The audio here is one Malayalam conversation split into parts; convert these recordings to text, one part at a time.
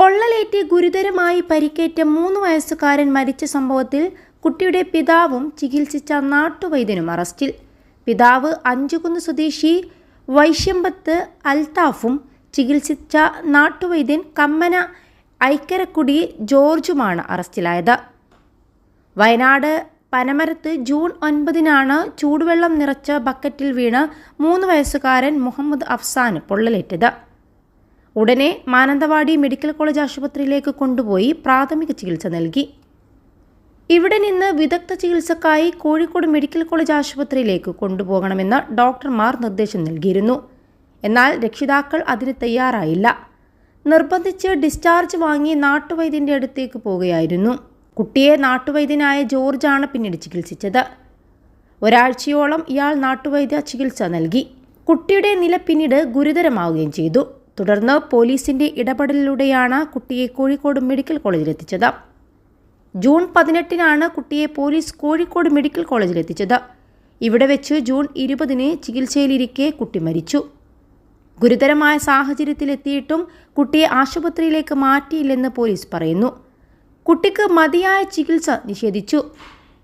പൊള്ളലേറ്റ് ഗുരുതരമായി പരിക്കേറ്റ 3 വയസ്സുകാരൻ മരിച്ച സംഭവത്തിൽ കുട്ടിയുടെ പിതാവും ചികിത്സിച്ച നാട്ടുവൈദ്യനും അറസ്റ്റിൽ. പിതാവ് അഞ്ചുകുന്ന് സ്വദേശി വൈശ്യമ്പത്ത് അൽത്താഫും ചികിത്സിച്ച നാട്ടുവൈദ്യൻ കമ്മന ഐക്കരക്കുടി ജോർജുമാണ് അറസ്റ്റിലായത്. വയനാട് പനമരത്ത് ജൂൺ 9-നാണ് ചൂടുവെള്ളം നിറച്ച ബക്കറ്റിൽ വീണ് 3 വയസ്സുകാരൻ മുഹമ്മദ് അഫ്സാന് പൊള്ളലേറ്റത്. ഉടനെ മാനന്തവാടി മെഡിക്കൽ കോളേജ് ആശുപത്രിയിലേക്ക് കൊണ്ടുപോയി പ്രാഥമിക ചികിത്സ നൽകി. ഇവിടെ നിന്ന് വിദഗ്ധ ചികിത്സക്കായി കോഴിക്കോട് മെഡിക്കൽ കോളേജ് ആശുപത്രിയിലേക്ക് കൊണ്ടുപോകണമെന്ന് ഡോക്ടർമാർ നിർദ്ദേശം നൽകിയിരുന്നു. എന്നാൽ രക്ഷിതാക്കൾ അതിന് തയ്യാറായില്ല. നിർബന്ധിച്ച് ഡിസ്ചാർജ് വാങ്ങി നാട്ടുവൈദ്യൻ്റെ അടുത്തേക്ക് പോവുകയായിരുന്നു. കുട്ടിയെ നാട്ടുവൈദ്യനായ ജോർജാണ് പിന്നീട് ചികിത്സിച്ചത്. ഒരാഴ്ചയോളം ഇയാൾ നാട്ടുവൈദ്യ ചികിത്സ നൽകി. കുട്ടിയുടെ നില പിന്നീട് ഗുരുതരമാവുകയും ചെയ്തു. തുടർന്ന് പോലീസിന്റെ ഇടപെടലിലൂടെയാണ് കുട്ടിയെ കോഴിക്കോട് മെഡിക്കൽ കോളേജിലെത്തിച്ചത്. ജൂൺ 18-നാണ് കുട്ടിയെ പോലീസ് കോഴിക്കോട് മെഡിക്കൽ കോളേജിലെത്തിച്ചത്. ഇവിടെ വെച്ച് ജൂൺ 20-ന് ചികിത്സയിലിരിക്കെ കുട്ടി മരിച്ചു. ഗുരുതരമായ സാഹചര്യത്തിലെത്തിയിട്ടും കുട്ടിയെ ആശുപത്രിയിലേക്ക് മാറ്റിയില്ലെന്ന് പോലീസ് പറയുന്നു. കുട്ടിക്ക് മതിയായ ചികിത്സ നിഷേധിച്ചു.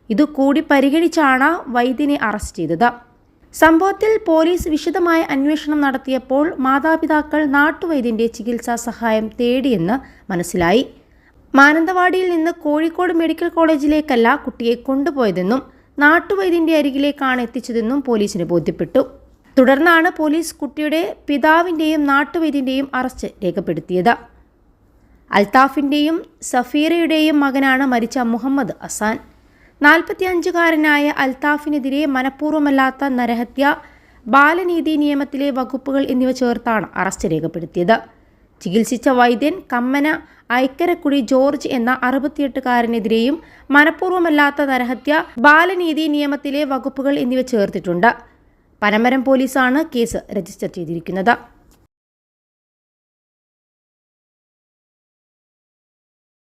ഇതുകൂടി പരിഗണിച്ചാണ് വൈദ്യനെ അറസ്റ്റ് ചെയ്തത്. സംഭവത്തിൽ പോലീസ് വിശദമായ അന്വേഷണം നടത്തിയപ്പോൾ മാതാപിതാക്കൾ നാട്ടുവൈദ്യന്റെ ചികിത്സാ സഹായം തേടിയെന്ന് മനസ്സിലായി. മാനന്തവാടിയിൽ നിന്ന് കോഴിക്കോട് മെഡിക്കൽ കോളേജിലേക്കല്ല കുട്ടിയെ കൊണ്ടുപോയതെന്നും നാട്ടുവൈദ്യന്റെ അരികിലേക്കാണ് എത്തിച്ചതെന്നും പോലീസിന് ബോധ്യപ്പെട്ടു. തുടർന്നാണ് പോലീസ് കുട്ടിയുടെ പിതാവിൻ്റെയും നാട്ടുവൈദ്യൻ്റെയും അറസ്റ്റ് രേഖപ്പെടുത്തിയത്. അൽത്താഫിൻ്റെയും സഫീറയുടെയും മകനാണ് മരിച്ച മുഹമ്മദ് അസാൻ. 45-കാരനായ അൽത്താഫിനെതിരെ മനഃപൂർവ്വമല്ലാത്ത നരഹത്യ, ബാലനീതി നിയമത്തിലെ വകുപ്പുകൾ എന്നിവ ചേർത്താണ് അറസ്റ്റ് രേഖപ്പെടുത്തിയത്. ചികിത്സിച്ച വൈദ്യൻ കമ്മന ഐക്കരക്കുടി ജോർജ് എന്ന 68-കാരനെതിരെയും മനഃപൂർവ്വമല്ലാത്ത നരഹത്യ, ബാലനീതി നിയമത്തിലെ വകുപ്പുകൾ എന്നിവ ചേർത്തിട്ടുണ്ട്. പനമരം പോലീസാണ് കേസ് രജിസ്റ്റർ ചെയ്തിരിക്കുന്നത്.